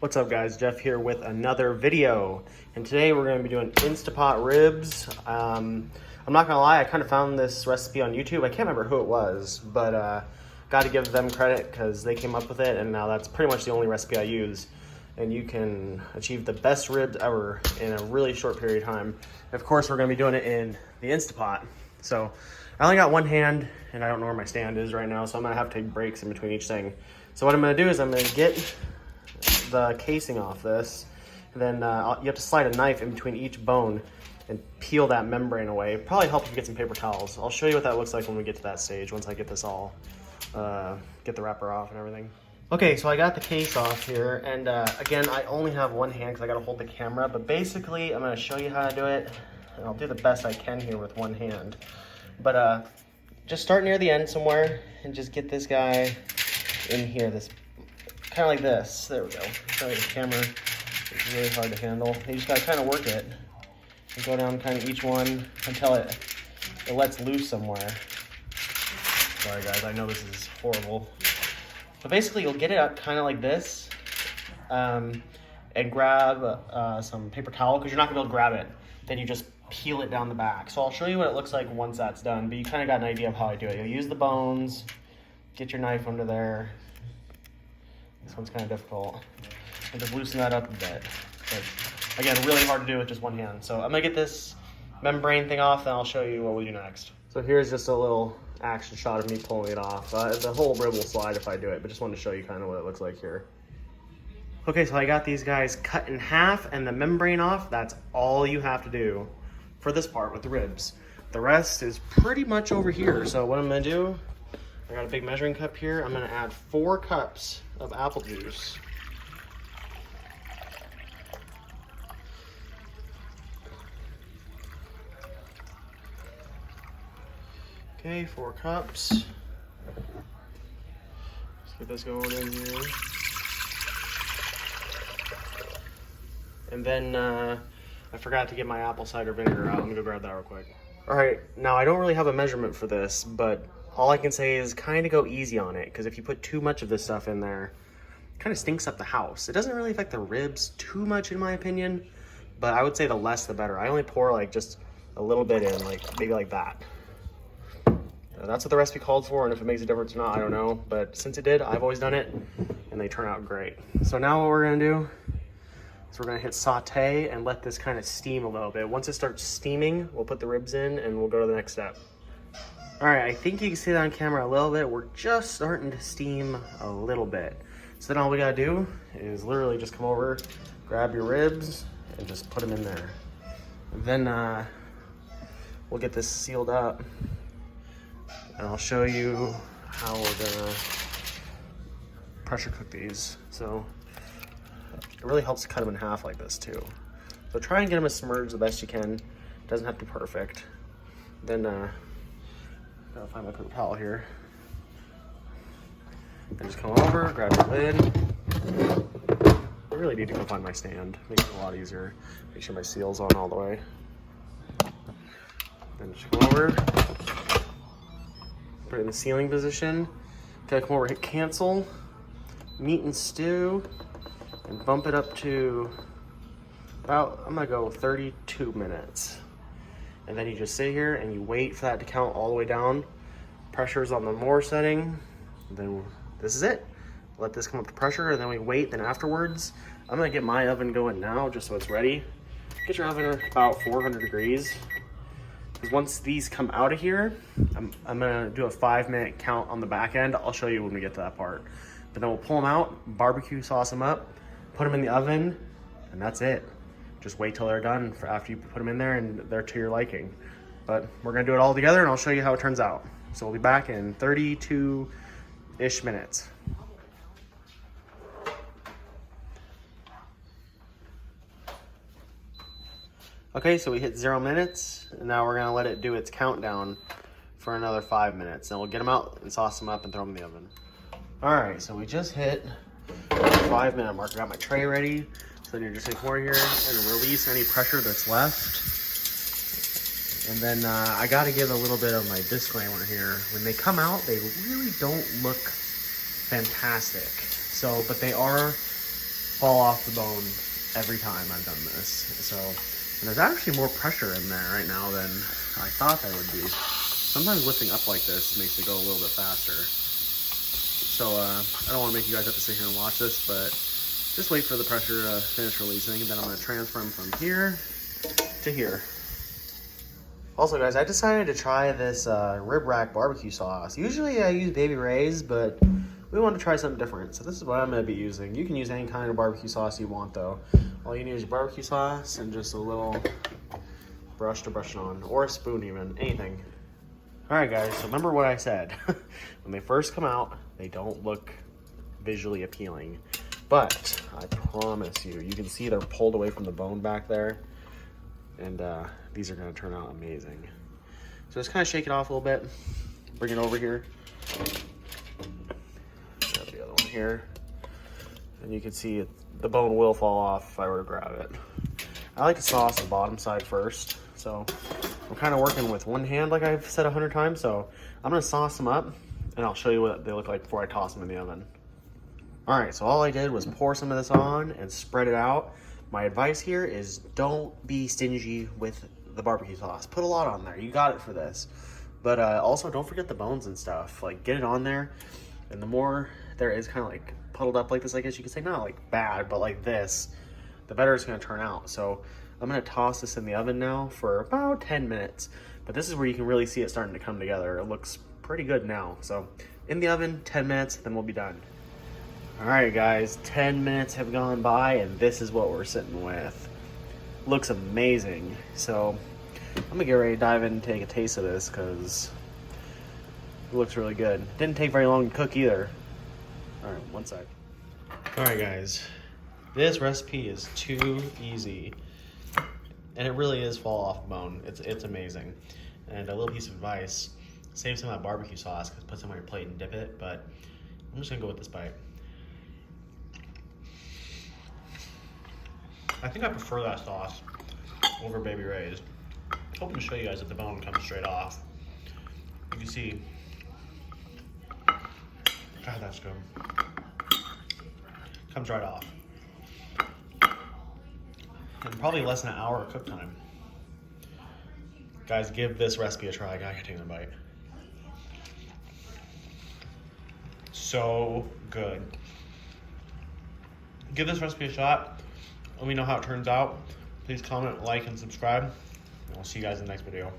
What's up guys, Jeff here with another video, and today we're going to be doing Instapot ribs. I'm not gonna lie, I kind of found this recipe on YouTube. I can't remember who it was, but got to give them credit because they came up with it, and now that's pretty much the only recipe I use. And you can achieve the best ribs ever in a really short period of time. And of course, we're going to be doing it in the Instapot. So I only got one hand, and I don't know where my stand is right now, so I'm going to have to take breaks in between each thing. So what I'm going to do is I'm going to get the casing off this, and then you have to slide a knife in between each bone and peel that membrane away. Probably help if you get some paper towels. I'll show you what that looks like when we get to that stage, once I get this all, get the wrapper off and everything. Okay, so I got the case off here, and again, I only have one hand because I got to hold the camera, but basically I'm going to show you how to do it, and I'll do the best I can here with one hand. But just start near the end somewhere and just get this guy in here, this kind of like this. There we go. Sorry, the camera is really hard to handle. You just got to kind of work it and go down kind of each one until it lets loose somewhere. Sorry guys, I know this is horrible. But basically you'll get it up kind of like this, and grab some paper towel, because you're not going to be able to grab it. Then you just peel it down the back. So I'll show you what it looks like once that's done, but you kind of got an idea of how I do it. You'll use the bones, get your knife under there. This one's kind of difficult. And just loosen that up a bit. But again, really hard to do with just one hand. So I'm going to get this membrane thing off, then I'll show you what we do next. So here's just a little action shot of me pulling it off. The whole rib will slide if I do it, but just wanted to show you kind of what it looks like here. Okay, so I got these guys cut in half and the membrane off. That's all you have to do for this part with the ribs. The rest is pretty much over here. So what I'm gonna do, I got a big measuring cup here. I'm gonna add 4 cups of apple juice. Okay, 4 cups. Let's get this going in here. And then I forgot to get my apple cider vinegar out. Let me go grab that real quick. All right, now I don't really have a measurement for this, but all I can say is kind of go easy on it, because if you put too much of this stuff in there, it kind of stinks up the house. It doesn't really affect the ribs too much in my opinion, but I would say the less the better. I only pour like just a little bit in, like maybe like that. That's what the recipe called for, and if it makes a difference or not, I don't know. But since it did, I've always done it, and they turn out great. So now what we're gonna do is we're gonna hit saute and let this kind of steam a little bit. Once it starts steaming, we'll put the ribs in and we'll go to the next step. All right, I think you can see that on camera a little bit. We're just starting to steam a little bit. So then all we gotta do is literally just come over, grab your ribs, and just put them in there. And then we'll get this sealed up. And I'll show you how we're gonna pressure cook these. So it really helps to cut them in half like this too. So try and get them as submerged the best you can. It doesn't have to be perfect. Then gotta find my paper towel here. And just come over, grab your lid. I really need to go find my stand. Makes it a lot easier. Make sure my seal's on all the way. Then just come over. Put it in the sealing position. Gotta come over, hit cancel, meat and stew, and bump it up to about, I'm gonna go 32 minutes. And then you just sit here and you wait for that to count all the way down. Pressure's on the more setting. Then this is it. Let this come up to pressure, and then we wait. Then afterwards, I'm gonna get my oven going now just so it's ready. Get your oven about 400 degrees. Because once these come out of here, I'm gonna do a 5-minute count on the back end. I'll show you when we get to that part. But then we'll pull them out, barbecue sauce them up, put them in the oven, and that's it. Just wait till they're done for after you put them in there and they're to your liking. But we're gonna do it all together and I'll show you how it turns out. So we'll be back in 32-ish minutes. Okay, so we hit 0 minutes, and now we're gonna let it do its countdown for another 5 minutes. Then we'll get them out and sauce them up and throw them in the oven. All right, so we just hit the 5-minute mark. I got my tray ready. So then you're just gonna come over here and release any pressure that's left. And then I gotta give a little bit of my disclaimer here. When they come out, they really don't look fantastic. So, but they are fall off the bone every time I've done this. So, and there's actually more pressure in there right now than I thought there would be. Sometimes lifting up like this makes it go a little bit faster. So I don't want to make you guys have to sit here and watch this, but just wait for the pressure to finish releasing, and then I'm going to transfer them from here to here. Also guys, I decided to try this rib rack barbecue sauce. Usually I use Baby Ray's, but we want to try something different. So this is what I'm going to be using. You can use any kind of barbecue sauce you want though. All you need is your barbecue sauce and just a little brush to brush it on, or a spoon even, anything. Alright guys, so remember what I said. When they first come out, they don't look visually appealing. But I promise you, you can see they're pulled away from the bone back there. And these are going to turn out amazing. So just kind of shake it off a little bit. Bring it over here. Grab the other one here. And you can see the bone will fall off if I were to grab it. I like to sauce the bottom side first. So I'm kind of working with one hand like I've said 100 times. So I'm going to sauce them up and I'll show you what they look like before I toss them in the oven. Alright, so all I did was pour some of this on and spread it out. My advice here is don't be stingy with the barbecue sauce. Put a lot on there. You got it for this. But also don't forget the bones and stuff. Like, get it on there. And the more there is kind of like puddled up like this, I guess you could say, not like bad, but like this, the better it's going to turn out. So I'm going to toss this in the oven now for about 10 minutes. But this is where you can really see it starting to come together. It looks pretty good now. So in the oven, 10 minutes, then we'll be done. Alright guys, 10 minutes have gone by and this is what we're sitting with. Looks amazing. So I'm gonna get ready to dive in and take a taste of this because it looks really good. Didn't take very long to cook either. Alright, one sec. Alright guys, this recipe is too easy. And it really is fall off bone. It's amazing. And a little piece of advice, save some of that barbecue sauce, because put some on your plate and dip it, but I'm just gonna go with this bite. I think I prefer that sauce over Baby Ray's. Hoping to show you guys that the bone comes straight off. You can see, God, that's good. Comes right off. And probably less than an hour of cook time. Guys, give this recipe a try. I gotta take a bite. So good. Give this recipe a shot. Let me know how it turns out. Please comment, like, and subscribe. And I'll see you guys in the next video.